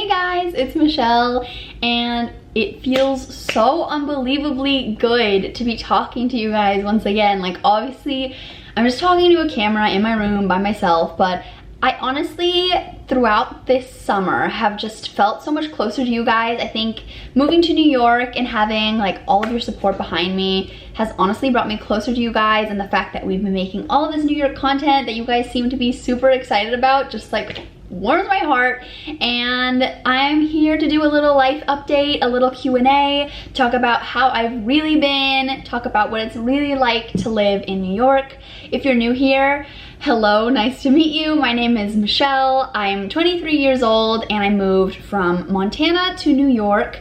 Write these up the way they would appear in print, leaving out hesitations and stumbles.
Hey guys, it's Michelle, and it feels so unbelievably good to be talking to you guys once again. Like, obviously, I'm just talking to a camera in my room by myself, but I honestly, throughout this summer, have just felt so much closer to you guys. I think moving to New York and having like all of your support behind me has honestly brought me closer to you guys, and the fact that we've been making all of this New York content that you guys seem to be super excited about just like warms my heart. And I'm here to do a little life update, a little Q&A, talk about how I've really been, talk about what it's really like to live in New York. If you're new here, hello, nice to meet you. My name is Michelle. I'm 23 years old and I moved from Montana to New York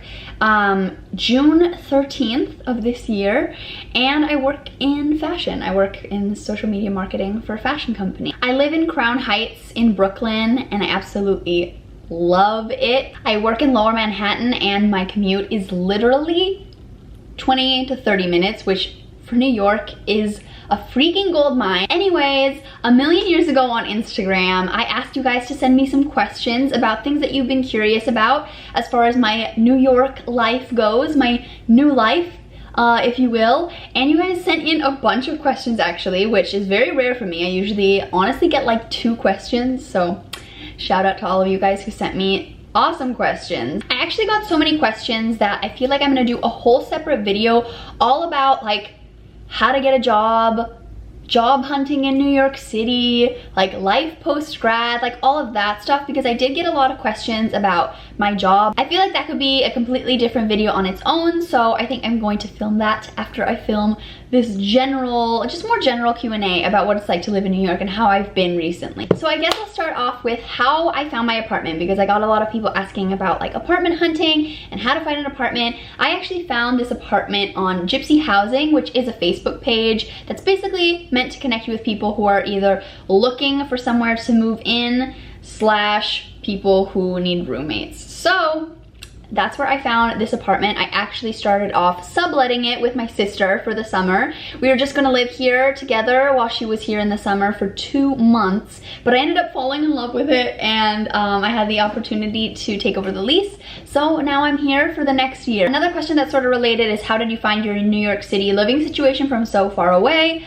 June 13th of this year, and I work in fashion. I work in social media marketing for a fashion company. I live in Crown Heights in Brooklyn and I absolutely love it. I work in Lower Manhattan and my commute is literally 20 to 30 minutes, which for New York is a freaking gold mine. Anyways, a million years ago on Instagram, I asked you guys to send me some questions about things that you've been curious about as far as my New York life goes, my new life, if you will. And you guys sent in a bunch of questions actually, which is very rare for me. I usually honestly get like 2 questions, so shout out to all of you guys who sent me awesome questions. I actually got so many questions that I feel like I'm gonna do a whole separate video all about like how to get a job, job hunting in New York City, like life post-grad, like all of that stuff, because I did get a lot of questions about my job. I feel like that could be a completely different video on its own, so I think I'm going to film that after I film this general, just more general Q&A about what it's like to live in New York and how I've been recently. So I guess I'll start off with how I found my apartment, because I got a lot of people asking about like apartment hunting and how to find an apartment. I actually found this apartment on Gypsy Housing, which is a Facebook page that's basically meant to connect you with people who are either looking for somewhere to move in / people who need roommates. So that's where I found this apartment. I actually started off subletting it with my sister for the summer. We were just gonna live here together while she was here in the summer for 2 months, but I ended up falling in love with it, and I had the opportunity to take over the lease. So now I'm here for the next year. Another question that's sort of related is, how did you find your New York City living situation from so far away?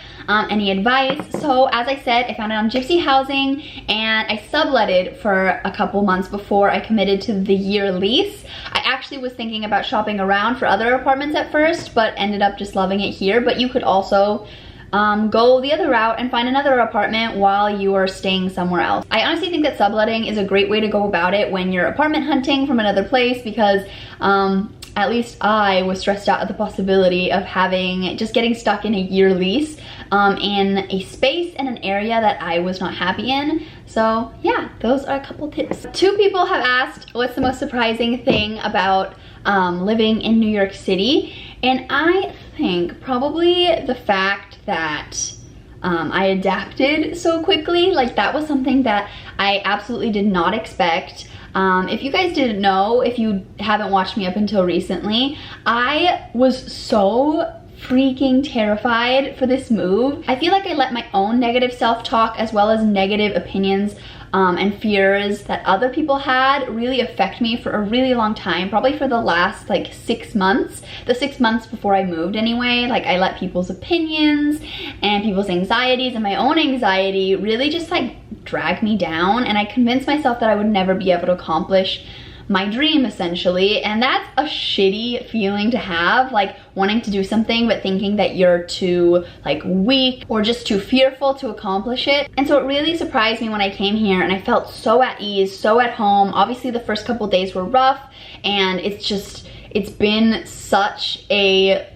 Any advice? So as I said, I found it on Gypsy Housing and I subletted for a couple months before I committed to the year lease. I actually was thinking about shopping around for other apartments at first, but ended up just loving it here. But you could also go the other route and find another apartment while you are staying somewhere else. I honestly think that subletting is a great way to go about it when you're apartment hunting from another place, because at least I was stressed out at the possibility of just getting stuck in a year lease in a space and an area that I was not happy in. So yeah, those are a couple tips. 2 people have asked, what's the most surprising thing about living in New York City? And I think probably the fact that I adapted so quickly. Like, that was something that I absolutely did not expect. If you guys didn't know, if you haven't watched me up until recently, I was so freaking terrified for this move. I feel like I let my own negative self-talk as well as negative opinions and fears that other people had really affect me for a really long time, probably for the last like 6 months. The 6 months before I moved anyway, like I let people's opinions and people's anxieties and my own anxiety really just like drag me down, and I convinced myself that I would never be able to accomplish my dream essentially. And that's a shitty feeling to have, like wanting to do something but thinking that you're too like weak or just too fearful to accomplish it. And so it really surprised me when I came here and I felt so at ease, so at home. Obviously the first couple days were rough, and it's been such a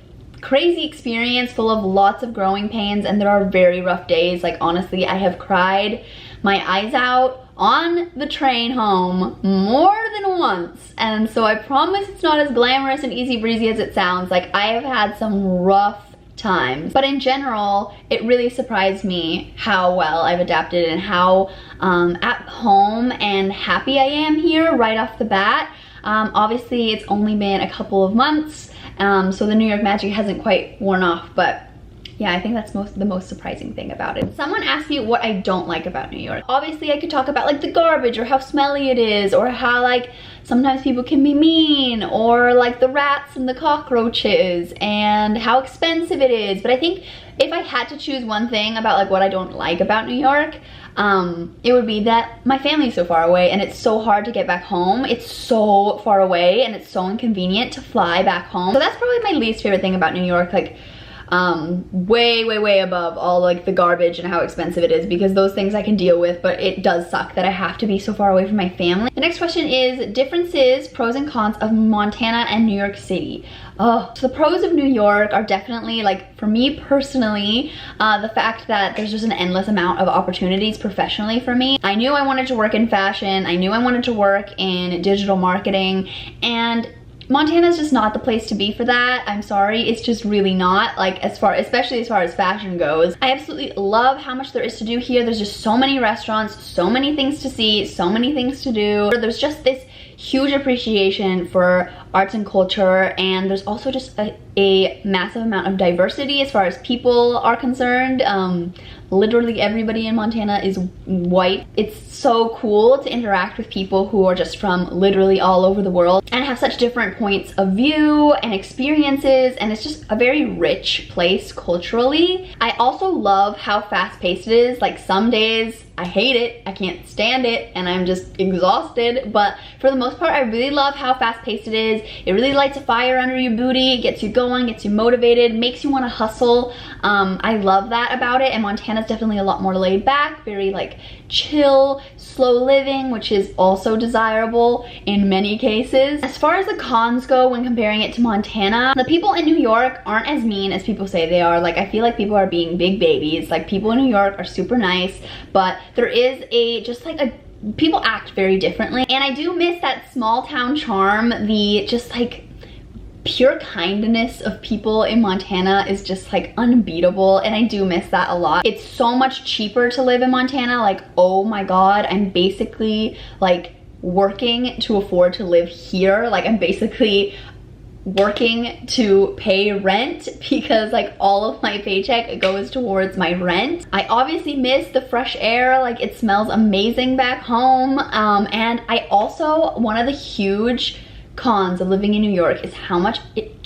crazy experience full of lots of growing pains, and there are very rough days. Like honestly, I have cried my eyes out on the train home more than once, and so I promise it's not as glamorous and easy breezy as it sounds. Like, I have had some rough times, but in general it really surprised me how well I've adapted and how at home and happy I am here right off the bat. Obviously it's only been a couple of months, so the New York magic hasn't quite worn off, but yeah, I think that's the most surprising thing about it. Someone asked me what I don't like about New York. Obviously I could talk about like the garbage or how smelly it is, or how like sometimes people can be mean, or like the rats and the cockroaches and how expensive it is. But I think if I had to choose one thing about like what I don't like about New York, it would be that my family's so far away and it's so hard to get back home. It's so far away and it's so inconvenient to fly back home. So that's probably my least favorite thing about New York, like way above all like the garbage and how expensive it is, because those things I can deal with, but it does suck that I have to be so far away from my family. The next question is differences, pros and cons of Montana and New York City. Oh, so the pros of New York are definitely, like, for me personally, the fact that there's just an endless amount of opportunities professionally for me. I knew I wanted to work in fashion, I knew I wanted to work in digital marketing, and Montana's just not the place to be for that. I'm sorry, it's just really not, like, especially as far as fashion goes. I absolutely love how much there is to do here. There's just so many restaurants, so many things to see, so many things to do. There's just this huge appreciation for arts and culture, and there's also just a massive amount of diversity as far as people are concerned. Literally everybody in Montana is white. It's so cool to interact with people who are just from literally all over the world and have such different points of view and experiences, and it's just a very rich place culturally. I also love how fast-paced it is. Like, some days I hate it, I can't stand it, and I'm just exhausted, but for the most part I really love how fast-paced it is. It really lights a fire under your booty, it gets you going, gets you motivated, makes you want to hustle. I love that about it, and Montana's definitely a lot more laid back, very like chill, slow living, which is also desirable in many cases. As far as the cons go when comparing it to Montana, the people in New York aren't as mean as people say they are. Like, I feel like people are being big babies. Like, people in New York are super nice, but there is people act very differently, and I do miss that small town charm. The just like pure kindness of people in Montana is just like unbeatable, and I do miss that a lot. It's so much cheaper to live in Montana. Like, oh my god, I'm basically like working to afford to live here. Like, I'm basically working to pay rent because like all of my paycheck goes towards my rent. I obviously miss the fresh air. Like, it smells amazing back home. And I also, one of the huge cons of living in New York is how much it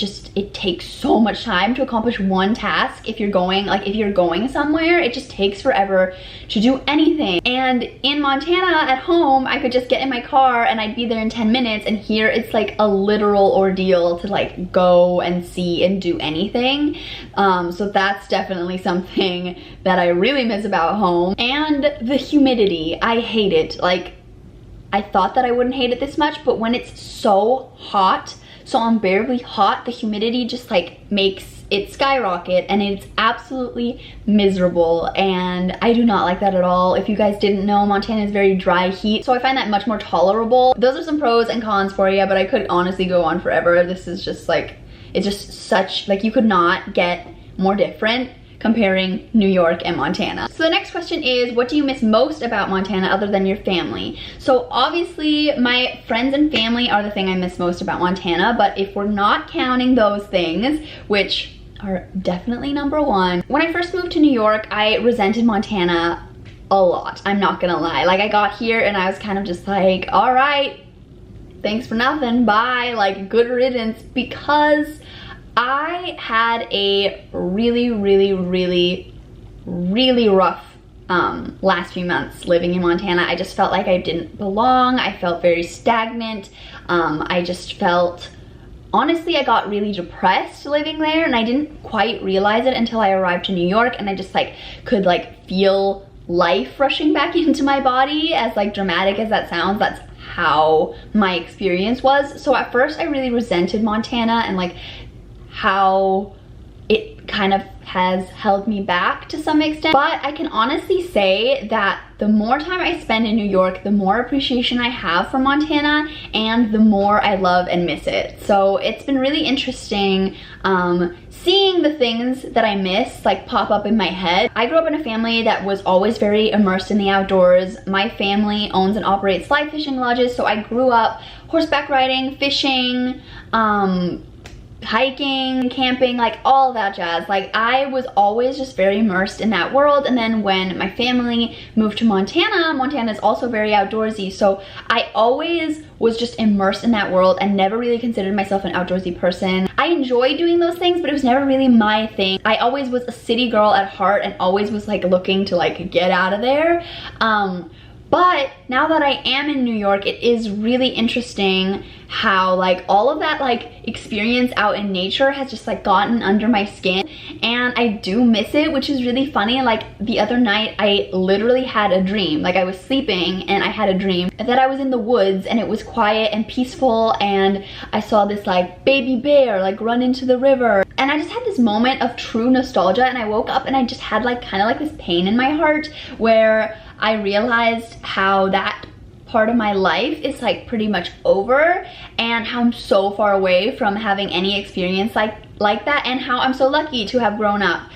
takes so much time to accomplish one task. If you're going somewhere, it just takes forever to do anything. And in Montana at home, I could just get in my car and I'd be there in 10 minutes, and here it's like a literal ordeal to like go and see and do anything. So that's definitely something that I really miss about home. And the humidity, I hate it. Like, I thought that I wouldn't hate it this much, but when it's so hot, so unbearably hot, the humidity just like makes it skyrocket, and it's absolutely miserable, and I do not like that at all. If you guys didn't know, Montana is very dry heat, so I find that much more tolerable. Those are some pros and cons for you, but I could honestly go on forever. This is just like, it's just such, like, you could not get more different comparing New York and Montana. So the next question is, what do you miss most about Montana other than your family? So obviously my friends and family are the thing I miss most about Montana, but if we're not counting those things, which are definitely number one, when I first moved to New York, I resented Montana a lot. I'm not gonna lie. Like, I got here and I was kind of just like, all right, thanks for nothing, bye, like, good riddance, because I had a really rough last few months living in Montana. I just felt like I didn't belong. I felt very stagnant. I just felt, honestly, I got really depressed living there, and I didn't quite realize it until I arrived to New York, and I just like could like feel life rushing back into my body. As like dramatic as that sounds, that's how my experience was. So at first I really resented Montana and like how it kind of has held me back to some extent. But I can honestly say that the more time I spend in New York, the more appreciation I have for Montana, and the more I love and miss it. So it's been really interesting seeing the things that I miss like pop up in my head. I grew up in a family that was always very immersed in the outdoors. My family owns and operates fly fishing lodges, so I grew up horseback riding, fishing, hiking, camping, like all that jazz. Like I was always just very immersed in that world. And then when my family moved to Montana, Montana is also very outdoorsy, so I always was just immersed in that world and never really considered myself an outdoorsy person. I enjoy doing those things, but it was never really my thing. I always was a city girl at heart and always was like looking to like get out of there. But now that I am in New York, it is really interesting how like all of that like experience out in nature has just like gotten under my skin, and I do miss it, which is really funny. Like the other night I literally had a dream. Like I was sleeping and I had a dream that I was in the woods and it was quiet and peaceful, and I saw this like baby bear like run into the river, and I just had this moment of true nostalgia, and I woke up and I just had like kind of like this pain in my heart where I realized how that part of my life is like pretty much over, and how I'm so far away from having any experience like that, and how I'm so lucky to have grown up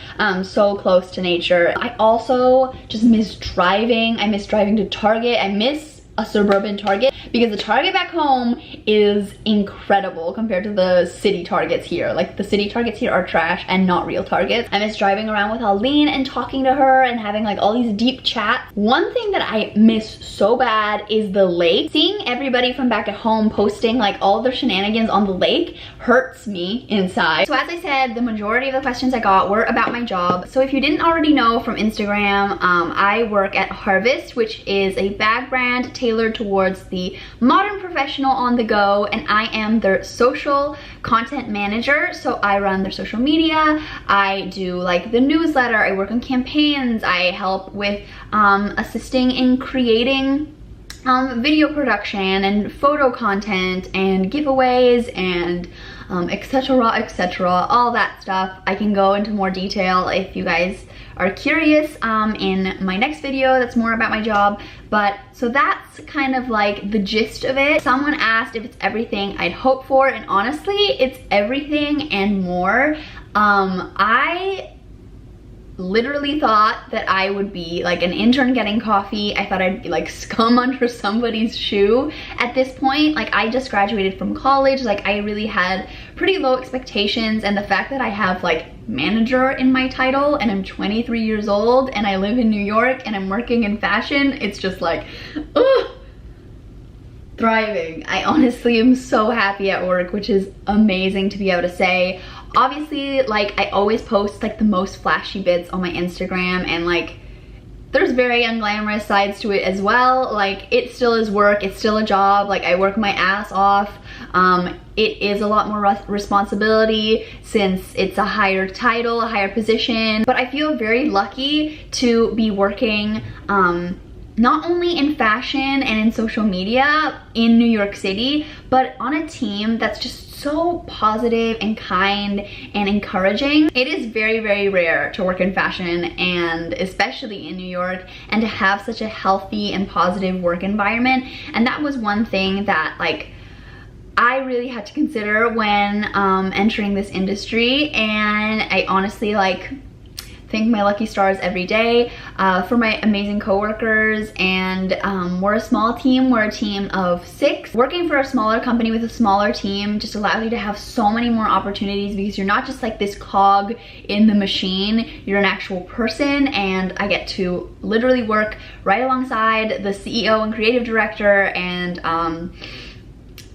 so close to nature. I also just miss driving. I miss driving to Target. I miss a suburban Target, because the Target back home is incredible compared to the city Targets here. Like the city Targets here are trash and not real Targets. I miss driving around with Aline and talking to her and having like all these deep chats. One thing that I miss so bad is the lake. Seeing everybody from back at home posting like all of their shenanigans on the lake hurts me inside. So as I said, the majority of the questions I got were about my job. So if you didn't already know from Instagram, I work at Harvest, which is a bag brand tailored towards the modern professional on the go, and I am their social content manager. So I run their social media, I do like the newsletter, I work on campaigns, I help with assisting in creating video production and photo content and giveaways and etc, all that stuff. I can go into more detail if you guys are curious in my next video that's more about my job. But so that's kind of like the gist of it. Someone asked if it's everything I'd hope for, and honestly it's everything and more. I literally thought that I would be like an intern getting coffee. I thought I'd be like scum under somebody's shoe at this point. Like I just graduated from college. Like I really had pretty low expectations, and the fact that I have like manager in my title and I'm 23 years old and I live in New York and I'm working in fashion, it's just like, ugh. Thriving. I honestly am so happy at work, which is amazing to be able to say. Obviously, like I always post like the most flashy bits on my Instagram, and like there's very unglamorous sides to it as well. Like it still is work, it's still a job. Like I work my ass off. It is a lot more responsibility since it's a higher title, a higher position, but I feel very lucky to be working not only in fashion and in social media in New York City, but on a team that's just so positive and kind and encouraging. It is very, very rare to work in fashion, and especially in New York, and to have such a healthy and positive work environment. And that was one thing that like I really had to consider when entering this industry, and I honestly like thank my lucky stars every day for my amazing coworkers. And we're a small team. We're a team of 6. Working for a smaller company with a smaller team just allows you to have so many more opportunities, because you're not just like this cog in the machine, you're an actual person. And I get to literally work right alongside the CEO and creative director, and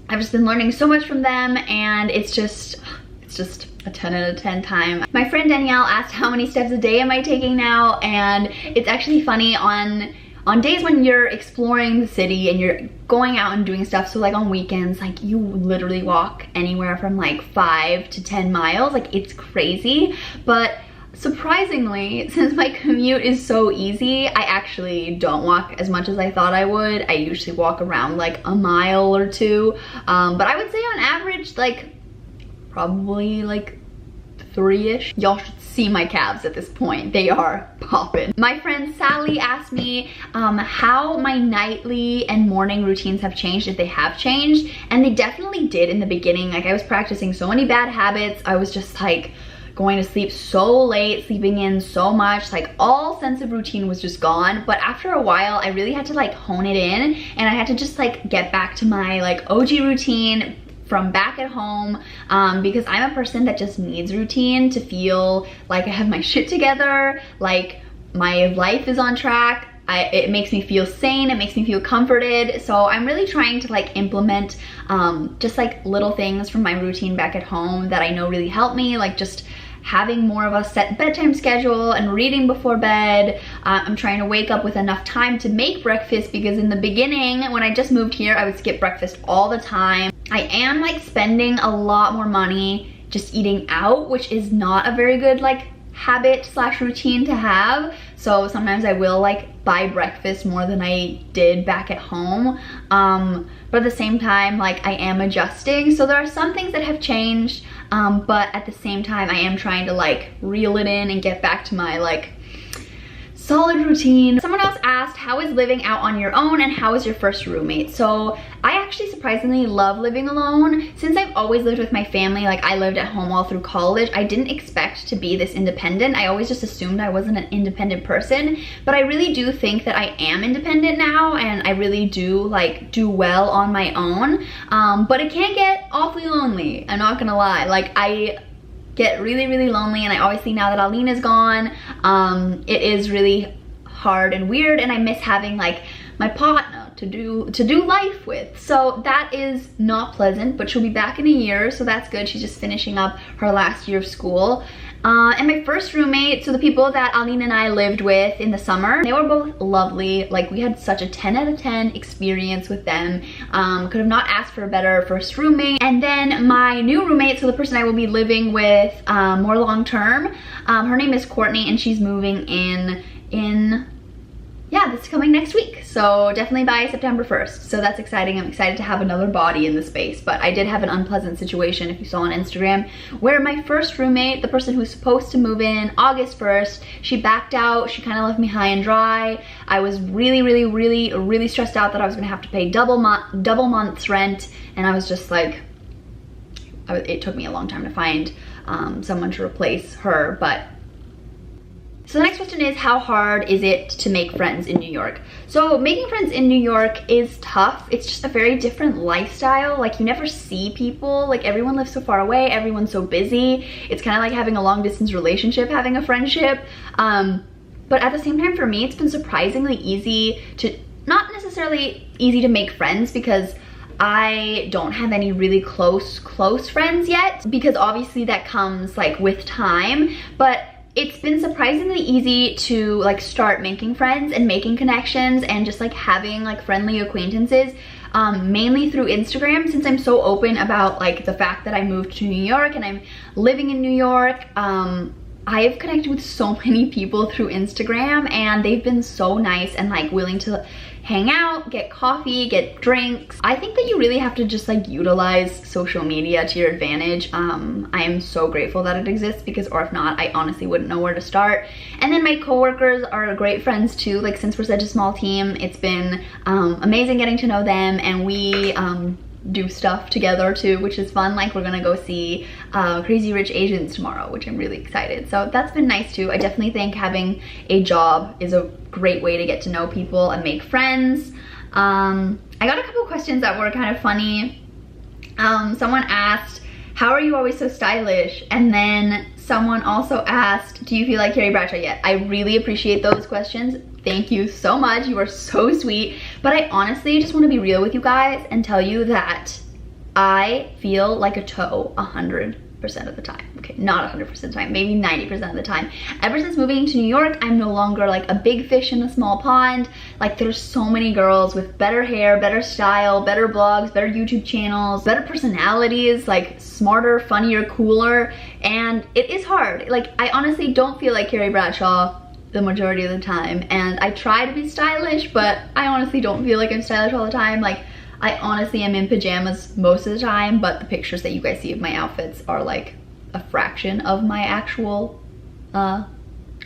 I've just been learning so much from them, and it's just a 10 out of 10 time. My friend Danielle asked how many steps a day am I taking now, and it's actually funny on days when you're exploring the city and you're going out and doing stuff. So like on weekends, like you literally walk anywhere from like 5 to 10 miles. Like it's crazy. But surprisingly, since my commute is so easy, I actually don't walk as much as I thought I would. I usually walk around like a mile or 2. But I would say on average, like probably like 3-ish. Y'all should see my calves at this point. They are popping. My friend Sally asked me how my nightly and morning routines have changed, if they have changed. And they definitely did in the beginning. Like I was practicing so many bad habits. I was just like going to sleep so late, sleeping in so much, like all sense of routine was just gone. But after a while, I really had to like hone it in, and I had to just like get back to my like OG routine, from back at home, because I'm a person that just needs routine to feel like I have my shit together, like my life is on track. It makes me feel sane, it makes me feel comforted. So I'm really trying to like implement just like little things from my routine back at home that I know really help me, like just having more of a set bedtime schedule and reading before bed. I'm trying to wake up with enough time to make breakfast, because in the beginning, when I just moved here, I would skip breakfast all the time. I am like spending a lot more money just eating out, which is not a very good like habit slash routine to have. So sometimes I will like buy breakfast more than I did back at home. But at the same time, like I am adjusting. So there are some things that have changed, but at the same time, I am trying to like reel it in and get back to my like solid routine. Someone else asked, how is living out on your own and how is your first roommate? So I actually surprisingly love living alone. Since I've always lived with my family, like I lived at home all through college, I didn't expect to be this independent. I always just assumed I wasn't an independent person, but I really do think that I am independent now, and I really do like do well on my own. But it can get awfully lonely, I'm not gonna lie. Like I get really, really lonely, and I obviously, now that Aline is gone, it is really hard and weird, and I miss having like my partner to do life with. So that is not pleasant, but she'll be back in a year, so that's good. She's just finishing up her last year of school. And my first roommate, so the people that Aline and I lived with in the summer, they were both lovely. Like we had such a 10 out of 10 experience with them. Could have not asked for a better first roommate. And then my new roommate, so the person I will be living with more long term, her name is Courtney, and she's moving in yeah, this is coming next week. So definitely by September 1st. So that's exciting. I'm excited to have another body in the space. But I did have an unpleasant situation, if you saw on Instagram, where my first roommate, the person who's supposed to move in August 1st, she backed out. She kind of left me high and dry. I was really, really, really, really stressed out that I was gonna have to pay double month's rent. And I was just like, it took me a long time to find someone to replace her, but so the next question is, how hard is it to make friends in New York? So making friends in New York is tough. It's just a very different lifestyle. Like you never see people, like everyone lives so far away, everyone's so busy. It's kind of like having a long distance relationship, having a friendship. But at the same time, for me, it's been surprisingly easy to, not necessarily easy to make friends, because I don't have any really close friends yet, because obviously that comes like with time, but it's been surprisingly easy to like start making friends and making connections and just like having like friendly acquaintances, mainly through Instagram, since I'm so open about like the fact that I moved to New York and I'm living in New York. I have connected with so many people through Instagram, and they've been so nice and like willing to hang out, get coffee, get drinks. I think that you really have to just like utilize social media to your advantage. I am so grateful that it exists, because or if not, I honestly wouldn't know where to start. And then my coworkers are great friends too. Like since we're such a small team, it's been amazing getting to know them, and we do stuff together too, which is fun. Like we're gonna go see Crazy Rich Asians tomorrow, which I'm really excited. So that's been nice too. I definitely think having a job is a great way to get to know people and make friends. I got a couple questions that were kind of funny. Someone asked, how are you always so stylish? And then someone also asked, do you feel like Carrie Bradshaw yet? I really appreciate those questions. Thank you so much. You are so sweet. But I honestly just want to be real with you guys and tell you that I feel like a toe 100% of the time. Okay, not 100% of the time, maybe 90% of the time. Ever since moving to New York, I'm no longer like a big fish in a small pond. Like there's so many girls with better hair, better style, better blogs, better YouTube channels, better personalities, like smarter, funnier, cooler. And it is hard. Like I honestly don't feel like Carrie Bradshaw the majority of the time, and I try to be stylish, but I honestly don't feel like I'm stylish all the time. Like I honestly am in pajamas most of the time, but the pictures that you guys see of my outfits are like a fraction of my actual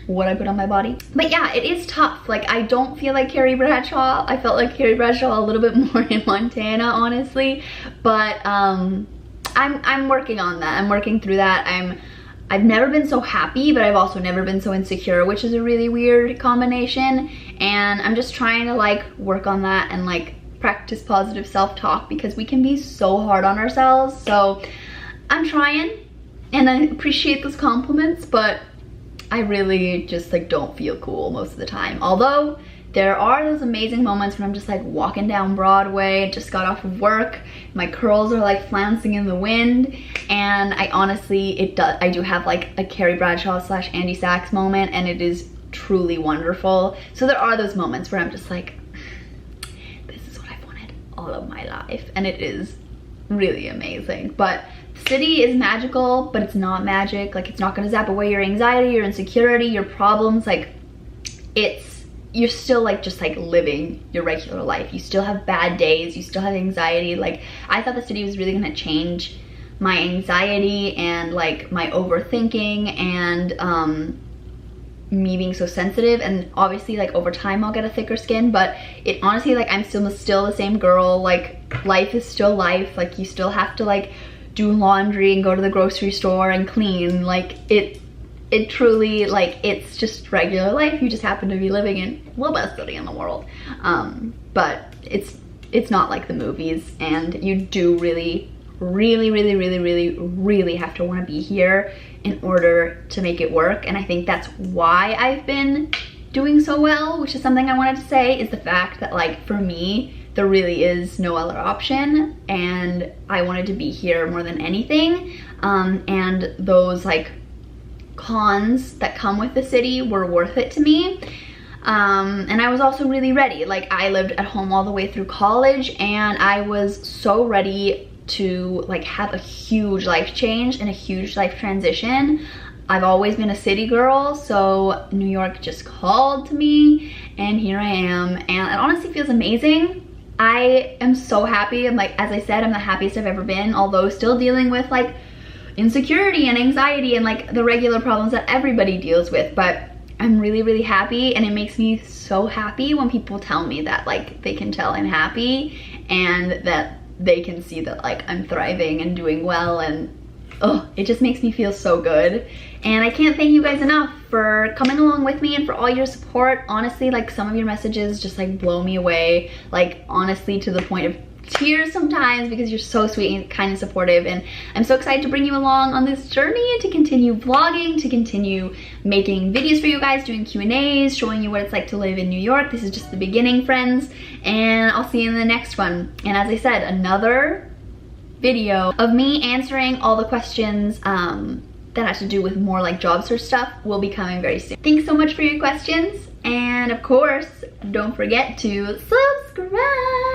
what I put on my body. But yeah, it is tough. Like I don't feel like Carrie Bradshaw. I felt like Carrie Bradshaw a little bit more in Montana, honestly, but I'm working on that. I'm working through that. I've never been so happy, but I've also never been so insecure, which is a really weird combination. And I'm just trying to like work on that and like practice positive self-talk because we can be so hard on ourselves. So I'm trying, and I appreciate those compliments, but I really just like don't feel cool most of the time. Although there are those amazing moments when I'm just like walking down Broadway, just got off of work, my curls are like flouncing in the wind, and I honestly, I do have like a Carrie Bradshaw / Andy Sachs moment, and it is truly wonderful. So there are those moments where I'm just like, this is what I've wanted all of my life, and it is really amazing. But the city is magical, but it's not magic. Like, it's not gonna zap away your anxiety, your insecurity, your problems. Like, you're still like just like living your regular life. You still have bad days, you still have anxiety. Like, I thought the city was really gonna change my anxiety and like my overthinking and me being so sensitive, and obviously like over time I'll get a thicker skin, but it honestly, like, I'm still the same girl. Like, life is still life. Like, you still have to like do laundry and go to the grocery store and clean. Like, it truly, like, it's just regular life. You just happen to be living in the best city in the world. But it's not like the movies, and you do really have to want to be here in order to make it work. And I think that's why I've been doing so well, which is something I wanted to say, is the fact that, like, for me, there really is no other option, and I wanted to be here more than anything. And those like cons that come with the city were worth it to me. And I was also really ready. Like, I lived at home all the way through college, and I was so ready to like have a huge life change and a huge life transition. I've always been a city girl, so New York just called to me, and here I am, and it honestly feels amazing. I am so happy. I'm like, as I said, I'm the happiest I've ever been, although still dealing with like insecurity and anxiety and like the regular problems that everybody deals with. But I'm really happy, and it makes me so happy when people tell me that, like, they can tell I'm happy and that they can see that like I'm thriving and doing well, and it just makes me feel so good. And I can't thank you guys enough for coming along with me and for all your support. Honestly, like, some of your messages just like blow me away, like, honestly, to the point of tears sometimes, because you're so sweet and kind and supportive, and I'm so excited to bring you along on this journey and to continue vlogging, to continue making videos for you guys, doing Q&As, showing you what it's like to live in New York. This is just the beginning, friends, and I'll see you in the next one. And as I said, another video of me answering all the questions that has to do with more like job search stuff will be coming very soon. Thanks so much for your questions, and of course, don't forget to subscribe.